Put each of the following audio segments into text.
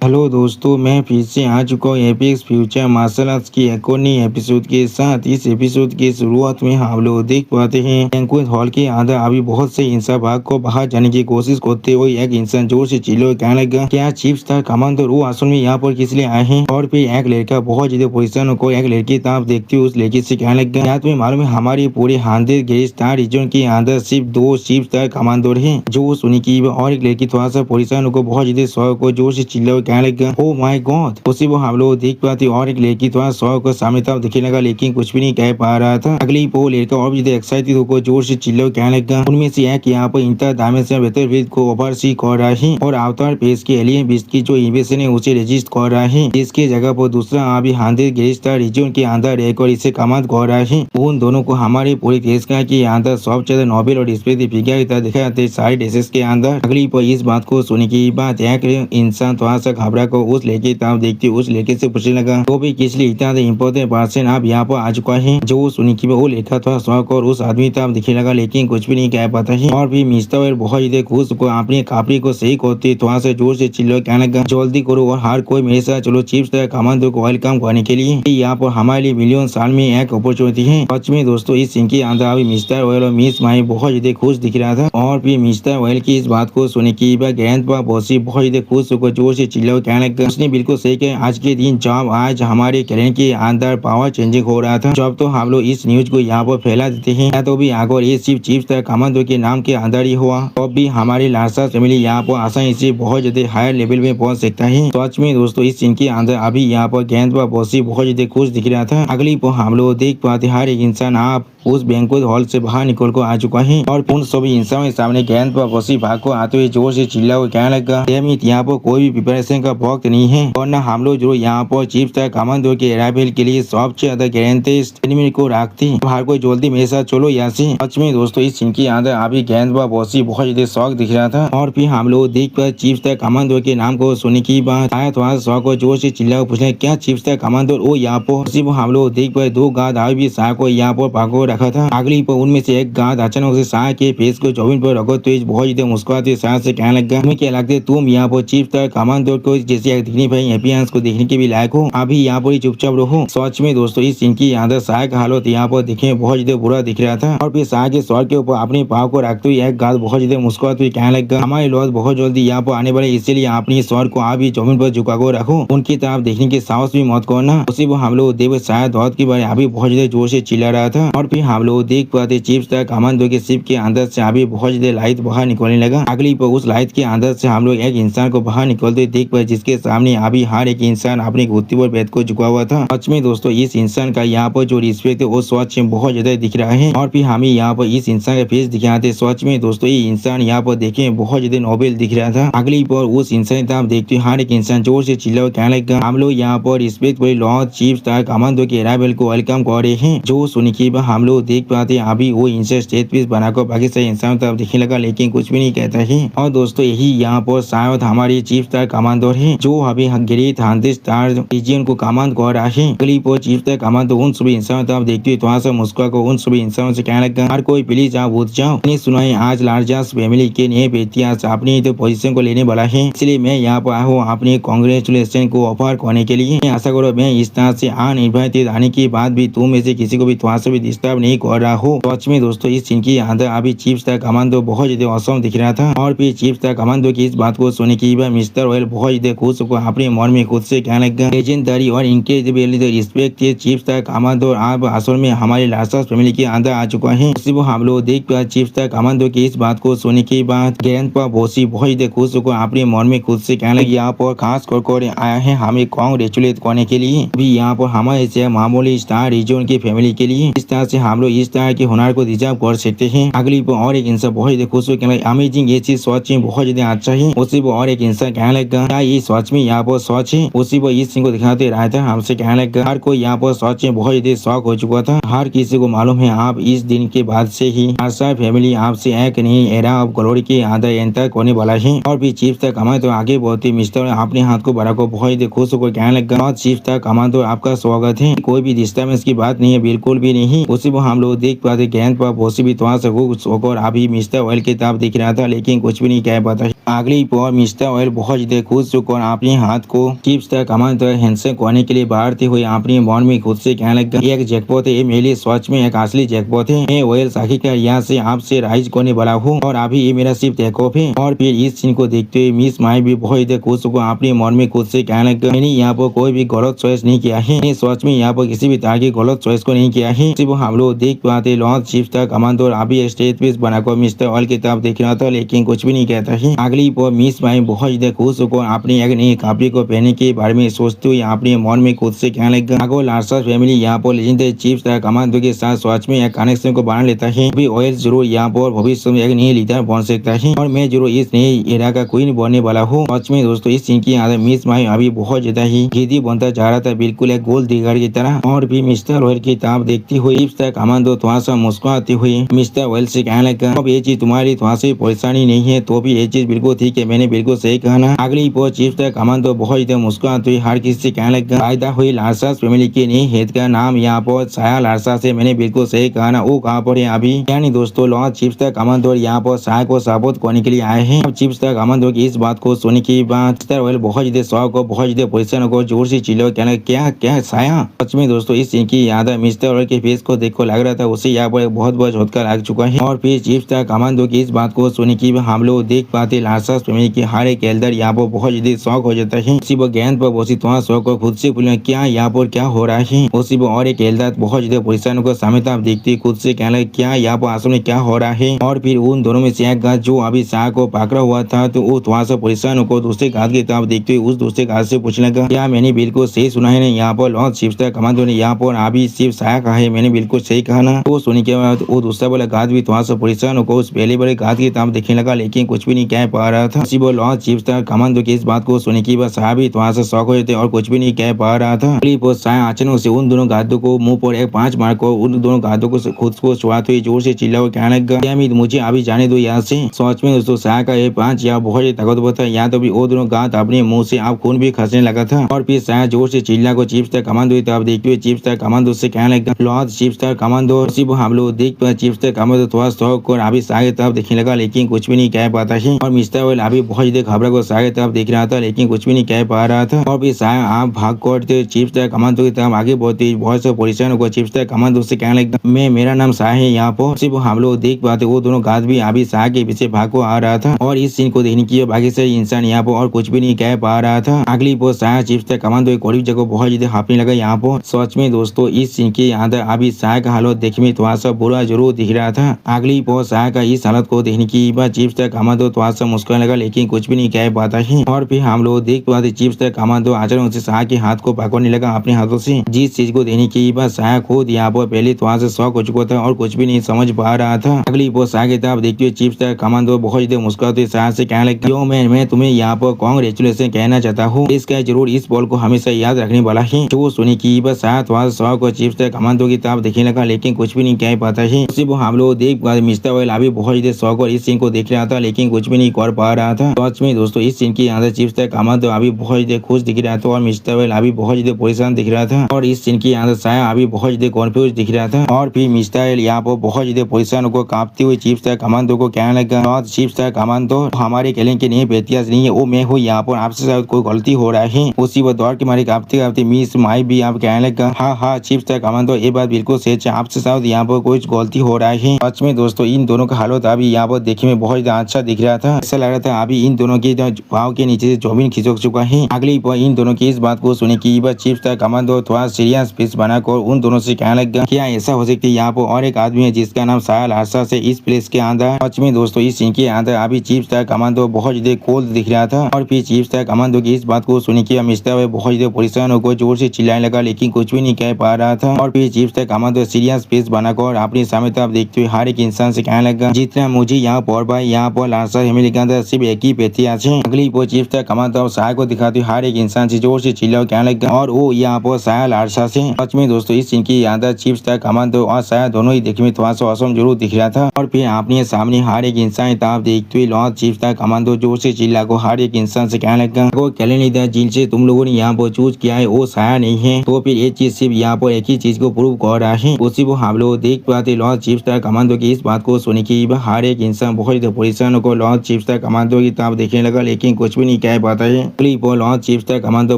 Hello दोस्तों, मैं फिर से आ चुका हूँ एपेक्स फ्यूचर मार्शल आर्ट्स की एक और नई एपिसोड के साथ। इस एपिसोड की शुरुआत में हम लोग देख पाते हैं बैंक्वेट हॉल के अंदर अभी बहुत से इंसान भाग को बाहर जाने की कोशिश करते हुए एक इंसान जोर से चिल्ला कहने लगा, क्या चीफ स्टार कमांडर वो असल में यहाँ पर किस लिए आए हैं। और फिर एक लड़का बहुत ज्यादा पोजिशन को एक लड़की तरफ देखते हुए उस लड़की से कहने लगा, क्या तुम्हें मालूम है हमारे पूरे 100 स्टार रीजन के अंदर सिर्फ 2 चीफ स्टार कमांडर है। जो सुनी की और एक लड़की थोड़ा सा पोजिशन को बहुत ज्यादा शौक को जोर से चिल्ला कहने लगा, ओ माय गॉड। उसी वो हम लोग देख पाते और एक लड़की थोड़ा शौक को सामने तरफ दिखने लगा लेकिन कुछ भी नहीं कह पा रहा था। अगली वो लड़का और भी एक्साइटेड होकर जोर से चिल्ला कहने लगा, उनमें से एक यहाँ पर इंटर डायमेंशन बेहतर विद को ओवरसी कर रहा है और अवतार पेश के एलियन बीस्ट की जो इन्वेशन है उसे रजिस्ट कर रहा है। इसके जगह पर दूसरा अभी 100 स्टार रीजन के अंदर रहकर इसे कमांड कर रहा है। उन दोनों को हमारे पूरे देश का के अंदर सबसे ज्यादा नोबेल और स्पेशल फिगर की तरह दिखा जाते हैं सारे देशेस के अंदर। अगली पर इस बात को सुनने की बात एक इंसान थोड़ा सा घबरा कर उस लड़के तरफ देखते उस लड़के से पूछने लगा, तो भी किस लिए इतना इम्पोर्टेंट पर्सन आप यहाँ पर आ चुका है। जो सुनी की वो लड़का थोड़ा शौक और उस आदमी तरफ दिखने लगा लेकिन कुछ भी नहीं कह पाता है। और भी मिस्टर वेल बहुत ज्यादा खुश को अपने कापड़ी को सही करते थोड़ा सा जोर से चिल्ला कहने लगा, जल्दी करो और हर कोई मेरे साथ चलो चीफ स्टार कमांडर को वेलकम करने के लिए। यहाँ पर हमारे लिए मिलियन साल में एक अपॉर्चुनिटी है। सच में दोस्तों इस सीन के अंदर अभी मिस्टर वेल और मिस माई बहुत ज्यादा खुश दिख रहा था। और फिर मिस्टर वेल की इस बात को सुने की ग्रैंडपा बॉसी बहुत ज्यादा खुश होकर जोर से चिल्ला कहने लगा, उसने बिल्कुल सही कहा। आज के दिन जब आज हमारे कैलेंडर के अंदर पावर चेंजिंग हो रहा था, जब तो हम लोग इस न्यूज को यहाँ पर फैला देते हैं या तो भी अगर ये सिर्फ चीफ स्टार कमांडर के नाम के अंदर ही हुआ तो भी हमारी लार्सा फैमिली यहाँ पर आसानी से बहुत ज्यादा हायर लेवल में पहुंच सकता है। सच में दोस्तों इस सीन के अंदर अभी यहाँ पर गेंद बॉसी बहुत ज्यादा खुश दिख रहा था। अगली पर हम लोग देख पाते हर एक इंसान आप उस बैंक्वेट हॉल से बाहर निकल कर आ चुका है और पूर्ण सभी इंसानों के सामने गेंद पर बॉसी भाग को आते हुए जोर से चिल्ला हुआ कहने लगा, यहाँ पर कोई भी प्रिपरेशन का वक्त नहीं है और न हम लोग जो यहाँ पर चीफ स्टार कमांडर के अराइवल के लिए सबसे ज्यादा गारंटी को रखते हैं। हर कोई जल्दी मेरे साथ चलो यहाँ से। सच में दोस्तों इस सीन के अंदर अभी गेंद बॉसी बहुत ज्यादा शौक दिख रहा था। और फिर हम लोग देख कर चीफ स्टार कमांडर के नाम को सुनने की बात आया थोड़ा शौक को जोर से चिल्ला पूछने, क्या चीफ स्टार कमांडर वो यहाँ पर। सिर्फ हम लोग देख कर 2 गार्ड आए भी शाह को यहाँ पर भागो रखा था। अगली पर उनमें से एक गार्ड अचानक से शाह के फेस को जमीन पर रखो तो बहुत ज्यादा मुस्कुराते शाह से कहने लगा, तुम्हें क्या लगता है तुम यहाँ पर चीफ स्टार कमांडर को जैसे दिखने भाई एपियंस को देखने के भी लायक हो, अभी यहाँ पर ही चुपचाप रहो। सच में दोस्तों इस सीन की अंदर शाह का हालत यहाँ पर दिखने बहुत ज्यादा बुरा दिख रहा था। और फिर शाह के सर के ऊपर अपने पाव को रखते हुए एक गार्ड बहुत ज्यादा मुस्कुराते हुए कहने लगा, हमारे लोग बहुत जल्दी यहाँ पर आने वाले इसलिए अपनी सर को अभी जमीन पर झुका कर रखो, उनकी तरफ देखने के साहस भी मत करना। उसी वो हम लोग देव शायद दौद के बारे अभी बहुत ज्यादा जोर से चिल्ला रहा था। और फिर हम लोग देख पाते चीफ स्टार कमांडर के शिप के अंदर से अभी बहुत ज्यादा लाइट बाहर निकलने लगा। अगली पर उस लाइट के अंदर से हम लोग एक इंसान को बाहर निकलते देख पाए जिसके सामने अभी हर एक इंसान अपनी घुटने पर बैठ को झुका हुआ था। सच में दोस्तों इस इंसान का यहाँ पर जो रिस्पेक्ट है वो सच में बहुत ज्यादा दिख रहा है। और फिर हमें यहाँ पर इस इंसान का फेस दिखाते सच में दोस्तों ये इंसान यहाँ पर देखे बहुत ज्यादा नोबेल दिख रहा था। अगली पर उस इंसान की तरफ देखते हर एक इंसान जोर से चिल्ला कहने लगा, हम लोग यहाँ पर respectfully Lord chief star commander के अराइवल को वेलकम कर रहे हैं। जो सुनी की हम लोग देख पाते अभी वो इंसान स्टेज पीस बनाकर बाकी सारे इंसान तरफ दिखने लगा लेकिन कुछ भी नहीं कहता है। और दोस्तों यही यहाँ पर शायद हमारी चीफ स्टार कमांडर है जो अभी ग्रेट 100 स्टार रीजन को कमांड कर रहा है। अगली पर चीफ स्टार कमांडर उन सभी इंसानों तरफ देखते हुए थोड़ा सा मुस्कुरा कर उन सभी इंसानों से कहने लगा, हर कोई प्लीज आप उठ जाओ, सुना है आज लार्जेस्ट फैमिली के नए इतिहास अपनी तो पोजीशन को लेने वाला है, इसलिए मैं यहाँ पर आया हूँ अपने कांग्रेचुलेशन को ऑफर करने के लिए। मैं आशा करो मैं इस तरह से अनइनवाइटेड आने के बाद भी तुम में से किसी को भी थोड़ा सा भी डिस्टर्ब नहीं कर रहा हो। सच में दोस्तों इस सीन के अंदर अभी चीफ स्टार कमांडो बहुत ज्यादा औसम दिख रहा था। और फिर चीफ स्टार कमांडो की इस बात को सुनने की बाद मिस्टर ऑयल बहुत ज्यादा खुश होकर अपने मन में खुद से कहने लगा, लेजेंडरी और incredible respect chief star commando आप असल में हमारे लार्सा फैमिली के अंदर आ चुका है। सिर्फ हम लोग देख पाए चीफ स्टार कमांडो की इस बात को सुनने के बाद ग्रैंडपा बॉसी बहुत ज्यादा खुश होकर अपने मन में खुद से कहने लगे, यहाँ पर खास कर आया है हमें कांग्रेचुलेट करने के लिए। भी यहाँ पर हमारे से मामूली स्टार रीजन की फैमिली के लिए इस तरह से हम लोग इस तरह के हुनर को डिजर्व कर सकते हैं। अगली पर और एक इंसान बहुत ज्यादा खुश हो कहने अमेजिंग, ये चीज सच में बहुत ज्यादा अच्छा है। उसी पर और एक इंसान कहने लगा, क्या ये सच में यहाँ पर सच है। उसी पर इस को दिखाते रहा था हमसे कहने लगा, हर कोई यहाँ पर सच में बहुत ज्यादा शौक हो चुका था। हर किसी को मालूम है आप इस दिन के बाद से ही आशा फैमिली आपसे एक नई एरा ऑफ ग्लोरी के अंदर एंटर करने वाला है। और भी चीफ तक हमारे तो आगे बढ़ते मिस्टर अपने हाथ को बढ़ा को बहुत ज्यादा खुश होकर कहने लगा, चीफ तक हमारे तो आपका स्वागत है, कोई भी डिस्टर्बेंस की बात नहीं है, बिल्कुल भी नहीं। उसी पर हम लोग देख पाते गेंद पर बॉसी भी थोड़ा सा खुश होकर अभी मिस्टर ऑयल की तरफ दिख रहा था लेकिन कुछ भी नहीं कह पाता। अगली पर मिस्टर ऑयल बहुत ज्यादा खुश उत्सुक और अपने हाथ को चीफ स्टार कमांडर हैंडशेक करने के लिए बढ़ते हुए अपने मन में खुद से कहने लगा, एक जैकपॉट है, ये मेरे लिए सच में एक असली जैकपॉट है। मैं वेल्स आखिरकार यहाँ से आपसे राइज करने वाला हूँ और अभी ये मेरा सिर्फ टेक ऑफ है। और फिर इस सीन को देखते हुए मिस माई भी बहुत ज्यादा खुश हो अपने मन में खुद से कहने लगा, मैंने यहाँ पर कोई भी गलत चॉइस नहीं किया है। मैंने सच में यहाँ पर किसी भी तरह की गलत चॉइस को नहीं किया है। सिर्फ हम लोग देख पाते लॉन्च चीफ स्टार कमांडर अभी स्टेज पे बनाकर मिस्टर ऑयल की तरफ देख रहा था, लेकिन कुछ भी नहीं कहता है। अगली पर मिस माई बहुत ज्यादा खुश होकर अपने एक नए कपड़े को पहनने के बारे में सोचते हुए अपने मन में खुद से कहने लगा, अगर लार्सा फैमिली यहाँ पर लेजेंडरी चीफ स्टार कमांडर के साथ सच में एक कनेक्शन को बना लेता है, अभी ऑयल जरूर यहाँ पर भविष्य में एक नई लीडर बन सकता है और मैं जरूर इस नए एरा का क्वीन बनने वाला हूँ। सच में दोस्तों इस सीन की आदत मिस माई अभी बहुत ज्यादा ही जिद्दी बनता जा रहा था, बिल्कुल एक गोल दिगाड़ की तरह। और भी मिस्टर ऑयल की तरफ देखती हुई चीफ स्टार कमांडर थोड़ा सा मुस्कुराते हुए मिस्टर ऑयल से कहने लगा, अब ये चीज तुम्हारी थोड़ा सी परेशानी नहीं है तो भी ये चीज बिल्कुल ठीक है, मैंने बिल्कुल सही कहा ना। अगली पर चीफ स्टार कमांडर बहुत ज्यादा मुस्कुराते हुए हर किसी से कहने लगा, फायदा हुई लार्सा फैमिली के नए हेड का नाम यहाँ पर साया लार्सा से, मैंने बिल्कुल सही कहा ना। वो कहाँ पर है अभी? यानी दोस्तों लॉन्च चीफ स्टार कमांडर यहाँ पर साया को सपोर्ट करने के लिए आए हैं। अब चीफ स्टार कमांडर की इस बात को सुनने के बाद मिस्टर ऑयल बहुत ज्यादा शौक और बहुत ज्यादा परेशान को जोर से चिल्ला कहना, क्या क्या साया? सच में दोस्तों इस सीन की याद है मिस्टर ऑयल के फेस को देखो लग रहा था उसे यहाँ पर बहुत बड़ा झटका लग चुका है। और फिर चीफ स्टार कमांडर की इस बात को सुनने की हम लोग देख पाते लार्सा फैमिली के हर एक एल्डर यहाँ पर बहुत ज्यादा शौक हो जाता है। उसी पर गेंद पर बहुत थोड़ा शौक को खुद से बोलना, क्या यहाँ पर क्या हो रहा है? उसी पर और एक एल्डर बहुत ज्यादा परेशान को सामने आप देखते खुद से कहना, क्या यहाँ पर आसमान में क्या हो रहा है? और फिर उन दोनों में से एक गाछ जो अभी शाह को पकड़ा हुआ था तो वो थोड़ा सा परेशान होकर दूसरे घात की तरफ देखते हुए उस दूसरे घात से पूछने लगा, क्या मैंने बिल्कुल सही सुना है? यहाँ पर लॉन्च चीफ स्टार कमांडर ने यहाँ पर अभी सिर्फ शाह कहा है, मैंने बिल्कुल सही कहा ना? वो सुनने के बाद वो दूसरा वाला घात भी थोड़ा सा परेशान होकर उस पहले वाले घात की तरफ देखने लगा, लेकिन कुछ भी नहीं कह पा रहा था। उसी पर लॉन्च चीफ स्टार कमांडर की इस बात को सुनने के बाद शाह भी थोड़ा सा शौक हो जाते और कुछ भी नहीं कह पा रहा था। शाह अचानक से उन दोनों घातों को मुंह पर एक 5 मार को उन दोनों घातों को खुद को छुड़ाते हुए जोर से चिल्ला हुआ कहने लगा, क्या मुझे अभी जाने दो यहाँ से। सच में दोस्तों शाह का ये 5 या बहुत ही ताकतवर था, यहाँ तो भी वो दोनों घात अपने मुंह से आप खून भी खसने लगा था। और फिर शाह जोर से चिल्ला को चीफ स्टार कमांडो तरफ देखते हुए चीफ स्टार कमांडो से कहने लगा, लॉर्ड चीफ स्टार कमांडो। सिर्फ हम लोग देख पाए चीफ स्टार कमांडो थोड़ा शौक और अभी शाह की तरफ देखने लगा, लेकिन कुछ भी नहीं कह पाता है। और मिस्टर ऑयल अभी बहुत ज्यादा घबरा को शाह की तरफ देख रहा था, लेकिन कुछ भी नहीं कह पा रहा था। और फिर शाह आप भाग करते चीफ स्टार कमांडो की तरफ आगे बढ़ते बहुत से परेशान होकर चीफ स्टार कमांडो से कहने लगा, मैं मेरा नाम शाह है यहाँ पर। सिर्फ हम लोग देख पाते वो दोनों घात भी अभी शाह के पीछे भाग को आ रहा था। और इस सीन को देखने की बाकी सारे इंसान यहाँ पर और कुछ भी नहीं कह पा रहा था। अगली पर शाह चीफ स्टार कमांडो एक करीब जगह बहुत ज्यादा हाफने लगा यहाँ पर। सच में दोस्तों इस सीन के अंदर अभी शाह का हालत देखने में थोड़ा सा बुरा जरूर दिख रहा था। अगली पर शाह का इस हालत को देखने की बाद चीफ स्टार कमांडो थोड़ा सा मुस्कुराने लगा, लेकिन कुछ भी नहीं कह पाता है। और फिर हम लोग देख पाते चीफ स्टार कमांडो अचानक से शाह के हाथ को पकड़ने लगा अपने हाथों से। जिस चीज को देखने की बाद शाह खुद यहाँ पर पहले थोड़ा सा शौक हो चुका था और कुछ भी नहीं समझ पा रहा था। अगली पर शाह की तरफ देखते हुए चीफ स्टार कमांडो बहुत ज्यादा मुस्कुराते शाह से कहने लगा, क्यों मैं तुम्हें यहाँ पर कांग्रेचुलेशन कहना चाहता हूँ, इसका जरूर इस पल को हमेशा याद रखने वाला है। जो सुनी की बस शाह थोड़ा शौक और चीफ स्टार कमांडो की तरफ देखने लगा, लेकिन कुछ भी नहीं कह पाता है। सिर्फ हम लोग देख पाते मिस्टर ऑयल अभी बहुत ज्यादा शौक और इस सीन को देख रहा था, लेकिन कुछ भी नहीं कर पा रहा था। सच में दोस्तों इस सीन के अंदर चीफ स्टार कमांडो अभी बहुत ज्यादा खुश दिख रहा था और मिस्टर ऑयल अभी बहुत ज्यादा परेशान दिख रहा था। और इस सीन के अंदर शाह अभी बहुत ज्यादा कॉन्फ्यूज दिख रहा था। और फिर मिस्टर ऑयल यहाँ पर बहुत ज्यादा परेशान होकर कांपते हुए चीफ स्टार कमांडो को कहने लगा, चीफ स्टार कमांडो हमारे खेलने के लिए इतिहास नहीं है, वो मैं हूँ यहाँ पर, आपसे शायद कोई गलती हो रहा है। उसी वो दौड़ के मारे कांपते कांपते मिस माई भी आप कहने लगा, हाँ चीफ स्टार कमांडो ये बात बिल्कुल सच है, आपसे शायद यहाँ पर कोई गलती हो रहा है। सच में दोस्तों इन दोनों का हालत अभी यहाँ पर देखने में बहुत ज्यादा अच्छा दिख रहा था। ऐसा लग रहा था अभी इन दोनों के पाँव के नीचे से जमीन खिसक चुका है। अगली पर इन दोनों की इस बात को सुने की बाद चीफ स्टार कमांडो थोड़ा सीरियस फेस बनाकर उन दोनों से कहने लगा, क्या ऐसा हो सकता है यहाँ पर और एक आदमी है जिसका नाम शाह लार्सा से इस प्लेस के अंदर। सच में दोस्तों इस सीन के अंदर अभी चीफ स्टार कमांडो बहुत ज्यादा कोल्ड दिख रहा था। और फिर चीफ स्टार कमांडो की इस बात को सुने की मिस्टर ऑयल बहुत ज्यादा परेशान होकर जोर से चिल्लाने लगा, लेकिन कुछ भी नहीं कह पा रहा था। और फिर chief star commando serious face बनाकर अपने सामने तरफ देखते हुए हर एक इंसान से कहने लगा, जितना मुझे यहाँ पर भाई यहाँ पर लार्सा फैमिली के अंदर सिर्फ एक ही पेथिया है। अगली पर चीफ स्टार कमांडो शाह को दिखाते हुए हर एक इंसान से जोर से चिल्ला कहने लगा, और वो यहाँ पर शाह लार्सा से। सच में दोस्तों इस सीन के अंदर चीफ स्टार कमांडो और शाह दोनों ही देखने में थोड़ा सा औसम जरूर दिख रहा था। और फिर अपने सामने हर एक इंसान तरफ देखते हुए लॉन्च चीफ स्टार कमांडो जोर से चिल्ला को हर एक इंसान से कहने लगा, वो कैलेंडर जिनसे तुम लोगों ने यहाँ पर चूज किया है वो शाह नहीं है, तो फिर ये चीज सिर्फ यहाँ पर एक ही चीज को प्रूव कर रहा है। उसी को हम लोग देख पाते लॉन्च चीफ स्टार कमांडो की इस बात को सुने की हर एक इंसान बहुत परेशान होकर लॉन्च चीफ स्टार कमांडो की तरफ देखने लगा, लेकिन कुछ भी नहीं नहीं कह पाता है। अगली पोल और चीफ तक कमांडो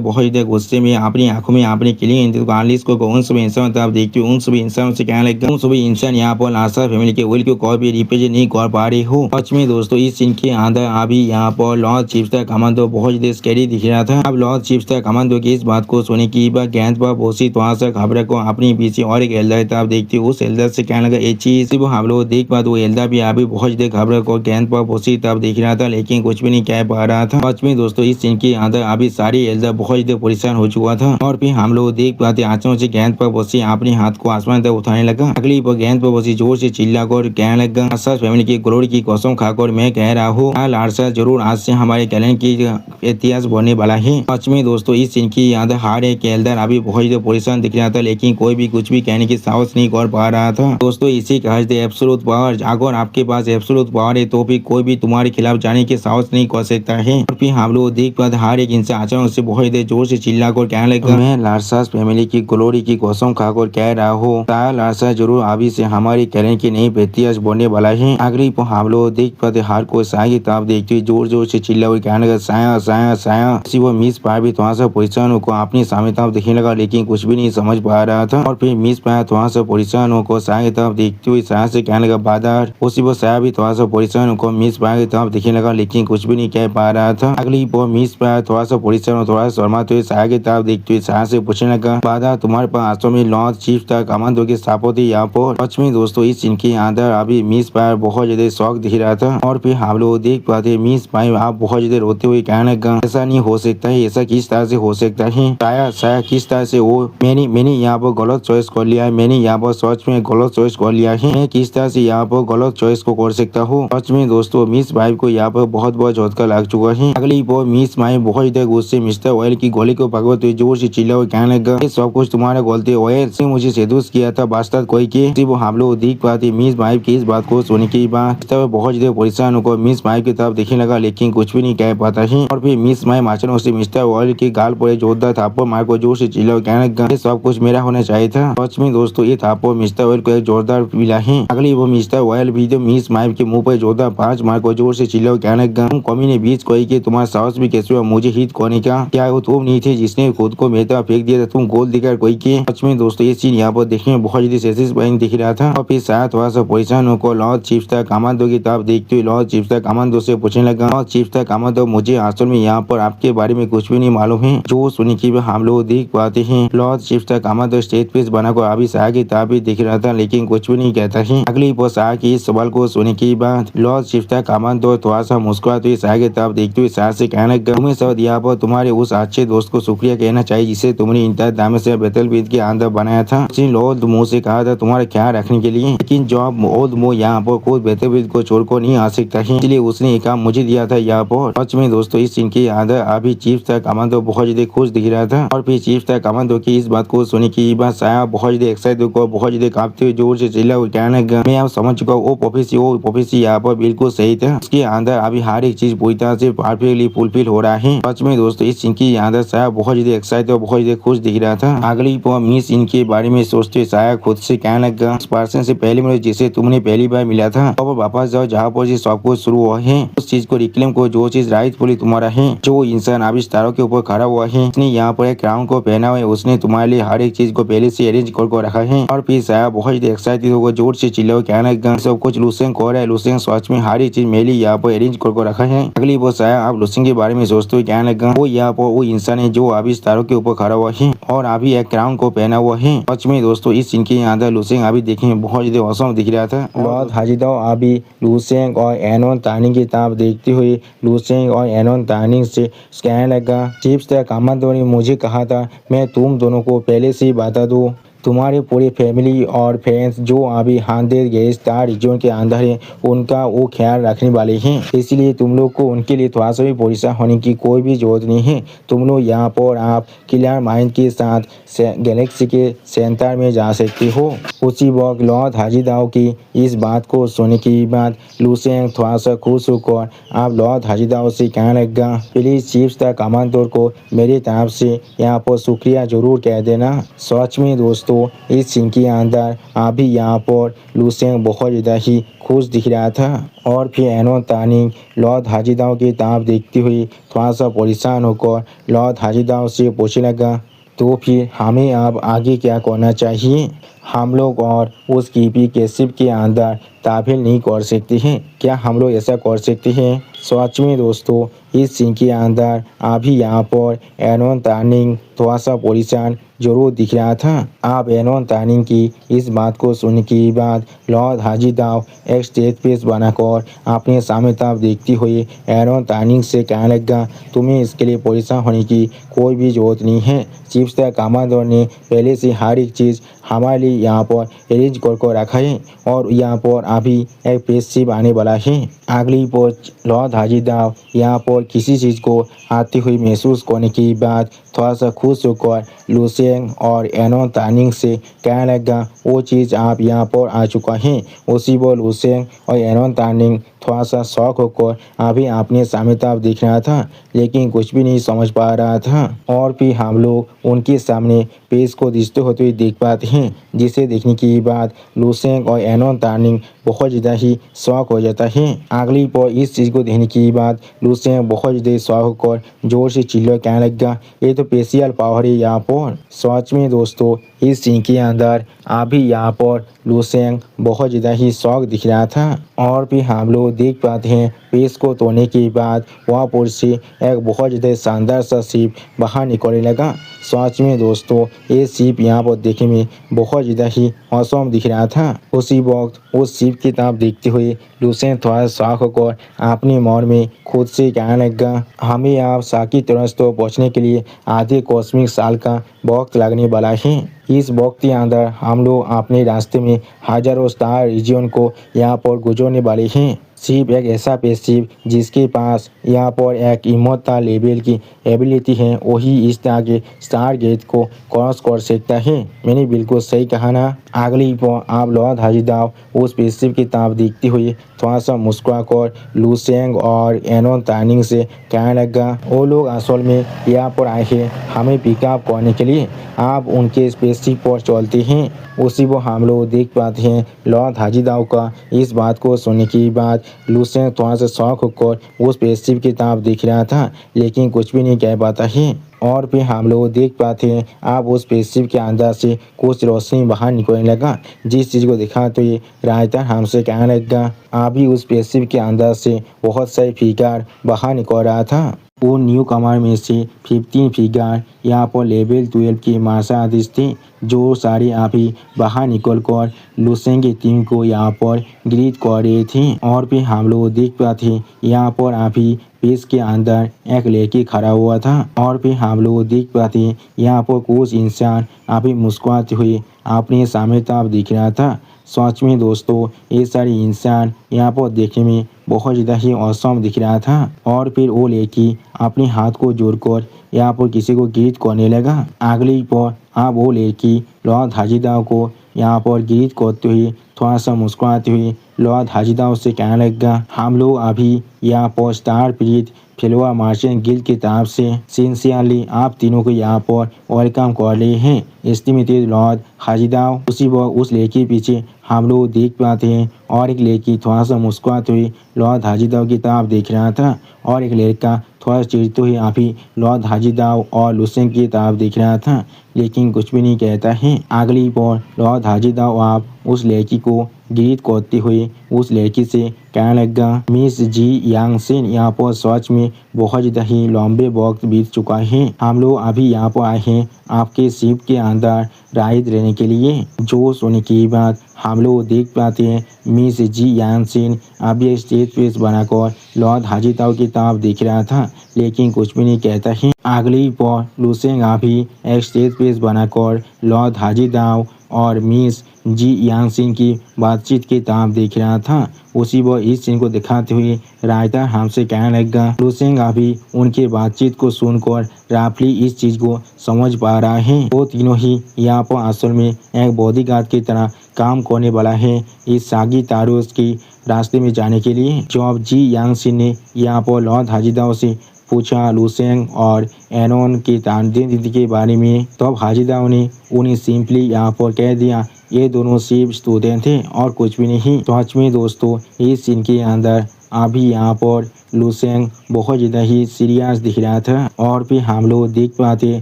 बहुत ज्यादा गुस्से में अपनी आंखों में अपनी क्लिंग एनालिस्ट को उन सभी इंसान आप देखते हो उन सभी इंसानों से कहने लगा उन सभी इंसान यहाँ पर लार्सा फैमिली के विल को कोई भी रिप्रेजेंट नहीं कर पा रहे हो। सच में दोस्तों इस सीन के अंदर अभी यहाँ पर लॉर्ड चीफ तक कमांडो बहुत ज्यादा स्कैरी दिख रहा था। अब लॉर्ड चीफ तक कमांडो की इस बात को सुने की बात ज्ञान पर बोसी तो से खबर को अपनी पीछे और एक एल्डर था। आप देखते हो उस एल्डर से कहने लगा ये चीज हम लोग देख पा वो एल्डर भी अभी बहुत ज्यादा खबर को ज्ञान पर बोसी तब देख रहा था लेकिन कुछ भी नहीं कह पा रहा था। सच में दोस्तों इस सीन के अंदर अभी सारी एल्डर बहुत ज्यादा परेशान हो चुका था और फिर हम लोग देख पाते अचानक से ज्ञान पर बोसी अपने हाथ को आसमान तक उठाने लगा। अगली पर ज्ञान पर बोसी जोर से चिल्लाकर कहने लगा लार्सा फैमिली की ग्लोरी की कसम खाकर मैं कह रहा हूँ लार्सा जरूर आज से हमारे कैलेंडर की इतिहास बनने वाला है। सच में दोस्तों इस सीन की अंदर हर एक एल्डर अभी बहुत ज्यादा परेशान दिख रहा था लेकिन कोई भी कुछ भी कहने की साहस नहीं कर पा रहा था। दोस्तों इसी कहा एब्सोल्यूट पावर, अगर आपके पास एब्सोल्यूट पावर है तो भी कोई भी तुम्हारे खिलाफ जाने की साहस नहीं कर सकता है। और फिर हम लोग देख पाते हर एक इंसान अचानक से बहुत ज्यादा जोर से चिल्ला कर कहने लगा मैं लार्सा फैमिली की ग्लोरी की कसम खाकर कह रहा हूँ लार्सा जरूर अभी से हमारी कैलेंडर की नई इतिहास बनने वाला है। अगली पर हम लोग देख पाते हर कोई साया की ताप देखते हुए जोर जोर से चिल्ला हुए कहने लगा साया साया साया। वो मिस पायर भी थोड़ा सा परेशान को अपनी सामने तरफ देखने लगा लेकिन कुछ भी नहीं समझ पा रहा था। और फिर मिस पायर थोड़ा सा परेशान को साया की तरफ देखते हुए साया से कहने लगा बादर। उसी वो साया भी थोड़ा सा परेशान को मिस पायर की तरफ देखने लगा लेकिन कुछ भी नहीं कह पा रहा था। अगली पर मिस पायर थोड़ा सा परेशान थोड़ा सा शर्माते हुए साया की तरफ देखते हुए साया से पूछने लगा बादर तुम्हारे पास आंसू में लॉर्ड चीफ तक कमांडो की स्थापना थी यहाँ पर। सच में दोस्तों इस सीन के अंदर अभी मिस पायर बहुत ज्यादा शौक दिख रहा था। और फिर हम लोग देख पाते मिस पायर आप बहुत ज्यादा रोते हुए कहने लगा ऐसा नहीं हो सकता है, ऐसा किस तरह से हो सकता है साया किस तरह से वो मैंने यहाँ पर गलत चॉइस कर लिया है, मैंने यहाँ पर सच में गलत चॉइस कर लिया है, मैं किस तरह से यहाँ पर गलत चॉइस को कर सकता हूँ। सच में दोस्तों मिस पाइप को यहाँ पर बहुत बहुत झटका लग चुका है। अगली बार मिस पाइप बहुत ज्यादा गुस्से मिस्टर ऑयल की गोली को पकड़ते हुए जोर से चिल्ला हुए कहने लगा ये सब कुछ तुम्हारा गलती ऑयल से मुझे सेदुस किया था बास्ताद कोई के। वो हम लोग देख पाते मिस पाइप की इस बात को सुनने के बाद बहुत ज्यादा परेशान होकर मिस पाइप की तरफ देखने लगा लेकिन कुछ भी नहीं कह पाता है। और फिर मिस पाइप अचानक से मिस्टर ऑयल के गाल पर जोरदार थापड़ मार को जोर से चिल्ला कहने लगा ये सब कुछ मेरा होना चाहिए था। सच में दोस्तों ये थापड़ मिस्टर ऑयल को एक जोरदार मिला है। अगली वो मिस्टर ऑयल भी तो मिस पाइप के मुंह पर जोरदार 5 मार को जोर से चिल्ला कहने लगा तुम कमी ने बीच कोई कि तुम्हारा साहस भी कैसे हुआ मुझे हिट करने का, क्या वो तुम नहीं थे जिसने खुद को मेरे तरफ फेंक दिया था, तुम गोल दिखा कोई के। सच में दोस्तों ये सीन यहाँ पर देखने में बहुत ज्यादा सेटिस्फाइंग दिख रहा था। और फिर शायद थोड़ा सा परेशान होकर लॉर्ड चीफ तक कमांडो की तरफ देखते हुए लॉर्ड चीफ तक कमांडो से पूछने लगा लॉर्ड चीफ तक कमांडो मुझे असल में यहाँ पर आपके बारे में कुछ भी नहीं मालूम है। जो सुनी की हम लोग देख पाते हैं लॉर्ड चीफ तक कमांडो स्टेज पेज बनाकर अभी शाह की तरफ भी दिख रहा था लेकिन कुछ भी नहीं कहता है। अगली पर शाह की इस सवाल को सुनने के बाद लॉर्ड चीफ तक कमांडो थोड़ा सा मुस्कुराते हुए शाह की तरफ देखते हुए शाह से कहने लगा तुम्हें शायद यहाँ पर तुम्हारे उस अच्छे दोस्त को शुक्रिया कहना चाहिए जिसे तुमने इंतजार दामे से बैटलफील्ड के अंदर बनाया था। लॉर्ड मो से कहा था तुम्हारा ख्याल रखने के लिए लेकिन जब ओल्ड मो यहाँ पर खुद बैटलफील्ड को छोड़कर नहीं आ सकता है इसलिए उसने एक काम मुझे दिया था यहाँ पर। सच में दोस्तों इस सीन के अंदर अभी चीफ तक कमांडो बहुत ज्यादा खुश दिख रहा था। और फिर चीफ तक कमांडो की इस बात को सुनने की बाद शायद बहुत ज्यादा एक्साइटेड को बहुत ज्यादा कांपते हुए जोर से चिल्ला कहने लगा मैं अब समझ चुका हूँ वो प्रोफेसी यहाँ पर बिल्कुल सही था। उसके अंदर अभी हर एक चीज पूरी तरह से परफेक्टली फुलफिल हो रहा है। सच में दोस्तों इस सीन के अंदर शायद बहुत ज्यादा एक्साइटेड और बहुत ज्यादा खुश दिख रहा था। अगली पर मिस इनके बारे में सोचते शायद खुद से कहने लगा उस पर्सन से पहले मिले जिसे तुमने पहली बार मिला था और वापस जाओ जहाँ पर सब कुछ शुरू हुआ है उस चीज को रिक्लेम को जो चीज राइटफुली तुम्हारा है। जो इंसान अभी तारों के ऊपर खड़ा हुआ है उसने यहाँ पर एक क्राउन को पहना हुआ है, उसने तुम्हारे लिए हर एक चीज को पहले से अरेंज कर रखा है। और फिर शायद बहुत ज्यादा एक्साइटेड होकर जोर से चिल्ला कहने लगा सब कुछ लूसेंग को रहा है, लूसेंग सच में हर एक चीज मेरे लिए यहाँ पर अरेंज कर रखा है। अगली बार शायद आप लूसेंग के बारे में सोचते हुए कहने लगा वो यहाँ पर वो इंसान है जो अभी तारों के ऊपर खड़ा हुआ है और अभी एक क्राउन को पहना हुआ है। सच में दोस्तों इस सीन के अंदर लूसेंग अभी देखने में बहुत ज्यादा औसम दिख रहा था। लॉर्ड हाजिदाओ अभी लूसेंग और एनोन तानिंग की तरफ देखते हुए लूसेंग और एनोन तानिंग से कहने लगा चीफ तक कमांडो ने मुझे कहा था मैं तुम दोनों को पहले से ही बता दूं तुम्हारे पूरी फैमिली और फ्रेंड्स जो अभी हांदे गेस्टार रीजन के अंदर है उनका वो ख्याल रखने वाले हैं, इसलिए तुम लोग को उनके लिए थोड़ा सा भी परेशान होने की कोई भी जरूरत नहीं है। तुम लोग यहाँ पर आप क्लियर माइंड के साथ गैलेक्सी के सेंटर में जा सकते हो। उसी वक्त लॉर्ड हाजिदाओ की इस बात को सुनने के बाद लूसेंग थोड़ा सा खुश होकर आप लॉर्ड हाजिदाओ से कहने लगा प्लीज चीफ तक कमांडर को मेरी तरफ से यहाँ पर शुक्रिया जरूर कह देना। सच में दोस्तों दोस्तों इस सीन के अंदर अभी यहाँ पर लुसेंग बहुत ज़्यादा ही खुश दिख रहा था और फिर एनोन तानिंग लॉर्ड हाजीदाव की तरफ देखती हुई थोड़ा सा परेशान होकर लॉर्ड हाजीदाव से पूछने लगा, तो फिर हमें अब आगे क्या करना चाहिए? हम लोग और उस कीपी के शिप के अंदर ताबील नहीं कर सकते हैं, क्या हम लोग ऐसा कर सकते हैं? सच में दोस्तों इस सीन के अंदर अभी यहाँ पर एनोन तानिंग थोड़ा सा परेशान जरूर दिख रहा था। अब एनोन तानिंग की इस बात को सुनने के बाद लॉर्ड हाजीदाव एक स्टेज पेश बनाकर अपने सामने तरफ देखती हुई एनोन तानिंग से कहने लगा, तुम्हें इसके लिए परेशान होने की कोई भी जरूरत नहीं है। चिप्स का कमांडर ने पहले से हर एक चीज़ हमारे लिए यहाँ पर अरेंज कर रखा है और यहाँ पर अभी एक पेशशिप आने वाला है। अगली पोस्ट लॉर्ड हाजीदाव यहाँ पर किसी चीज़ को आती हुई महसूस करने के बाद थोड़ा सा खुश होकर लुसेंग और एनोन तानिंग से कहने लगा, वो चीज़ आप यहाँ पर आ चुका है। उसी वो लुसेंग और एनोन तानिंग थोड़ा सा शौक होकर अभी अपने सामने तरफ देख रहा था लेकिन कुछ भी नहीं समझ पा रहा था और फिर हम लोग उनके सामने पेज को दिखते होते हुए देख पाते हैं, जिसे देखने के बाद लुसेंग और एनोन तानिंग बहुत ज़्यादा ही शौक हो जाता है। अगली पर इस चीज़ को देखने के बाद लुसेंग बहुत ज़्यादा शौक होकर जोर से चिल्ला कहने लगा, ये तो स्पेशल पावर है यहाँ पर। सच में दोस्तों इस सीन के अंदर अभी यहाँ पर लुसेंग बहुत ज़्यादा ही शौक दिख रहा था और फिर हम लोग देख पाते हैं पेज को तोड़ने के बाद वहाँ पर से एक बहुत ज़्यादा शानदार सा शिप बाहर निकलने लगा। सच में दोस्तों ये शिप यहाँ पर देखने में बहुत ज़्यादा ही औसम दिख रहा था। उसी वक्त उस शिप की तरफ देखते हुए लुसेंग थोड़ा शौक होकर अपने मन में खुद से कहने लगा, हमें आप साकी तरस तो पहुँचने के लिए आधे कॉस्मिक साल का वक्त लगने वाला है। इस वक्त के अंदर हम लोग अपने रास्ते में हजारों स्टार रीजन को यहाँ पर गुजरने वाले हैं। शिप एक ऐसा पेशशिप जिसके पास यहाँ पर एक इमोर्टल लेवल की एबिलिटी है, वही इस तरह के स्टार गेट को क्रॉस कर सकता है। मैंने बिल्कुल सही कहा ना। अगली पर आप लॉर्ड हाजीदाव उस पेशशिप की तरफ देखते हुए थोड़ा सा मुस्कुरा कर लुसेंग और एनोन तानिंग से कहने लगा, वो लोग असल में यहाँ पर आए हैं हमें पिकअप करने के लिए, आप उनके स्पेसशिप पर चलते हैं। उसी वो हम लोग देख पाते हैं लॉर्ड हाजीदाव का इस बात को सुनने के बाद लुसेंग थोड़ा सा शौक होकर उस स्पेसशिप की तरफ देख रहा था लेकिन कुछ भी नहीं कह पाता है और फिर हम लोग देख पाते हैं आप उस स्पेसशिप के अंदर से कुछ रोशनी बाहर निकलने लगा, जिस चीज़ को देखा तो ये रायता हमसे कहने लगा, अभी उस स्पेसशिप के अंदर से बहुत सारे फिगर बाहर निकल रहा था। वो न्यू कमर में से 15 फिगर यहाँ पर लेवल 12 के मार्शल आर्टिस्ट थे जो सारे अभी बाहर निकल कर लुसेंग की टीम को यहाँ पर ग्रीट कर रहे थे और फिर हम लोग देख पाते यहाँ पर अभी पेज के अंदर एक लड़की खड़ा हुआ था और फिर हम लोग देख पाते यहाँ पर कुछ इंसान अभी मुस्कुराते हुए अपने सामने तरफ दिख रहा था। सच में दोस्तों ये सारे इंसान यहाँ पर देखने में बहुत ज़्यादा ही औसम दिख रहा था और फिर वो लड़की अपने हाथ को जोड़कर यहाँ पर किसी को ग्रीट करने लगा। अगली पर अब वो लड़की लॉर्ड हाजीदाव को यहाँ पर ग्रीट करते हुए थोड़ा सा मुस्कुराते हुए लॉर्ड हाजीदाव से कहने लगा, हम लोग अभी यहाँ पर स्टार प्रीत फेलोआ मार्चेंट गिल्ड की तरफ से सिंसियरली आप तीनों को यहाँ पर वेलकम कर रहे हैं, एस्टिमेटेड लॉर्ड हाजीदाव। उसी वक्त उस लड़की पीछे हम लोग देख पाते हैं और एक लड़की थोड़ा सा मुस्कुराते हुए लॉर्ड हाजीदाव की तरफ देख रहा था और एक लड़का थोड़ा चिढ़ते हुए अभी लॉर्ड हाजीदाव और लुसेंग की तरफ देख रहा था लेकिन कुछ भी नहीं कहता है। अगली पर लॉर्ड हाजीदाव आप उस लड़की को ग्रीट करते हुए उस लड़की से कहने लगा, मिस जी यांगसेन यहाँ पर सच में बहुत ज़्यादा ही लंबे वक्त बीत चुका है, हम लोग अभी यहाँ पर आए हैं आपके शिप के अंदर राइड रहने के लिए। जो सुनने की बात हम लोग देख पाते हैं मिस जी यांगसेन अभी स्टेज पेश बनाकर लॉर्ड हाजीदाव की तरफ देख रहा था लेकिन कुछ भी नहीं कहता है। अगली पर लुसेंग अभी एक स्टेज पेश बनाकर लॉर्ड हाजीदाव और मिस जी यांगसेन की बातचीत की तरफ देख रहा था। उसी वो इस सीन को दिखाते हुए रायता हमसे कहने लगा, लुसेंग अभी उनके बातचीत को सुनकर राफली इस चीज़ को समझ पा रहा है, वो तीनों ही यहाँ पर असल में एक बॉडीगार्ड की तरह काम करने वाला है इस सागी तारोस की रास्ते में जाने के लिए। जब जी यांगसेन ने यहाँ पर लॉर्ड हाजीदाव से पूछा लुसेंग और एनोन की जिंदगी के बारे में, तब हाजिदाओ ने उन्हें सिंपली यहाँ पर कह दिया ये दोनों सिर्फ स्टूडेंट थे और कुछ भी नहीं। सच में दोस्तों इस सीन के अंदर अभी यहाँ पर लुसेंग बहुत ज़्यादा ही सीरियस दिख रहा था और फिर हम लोग देख पाते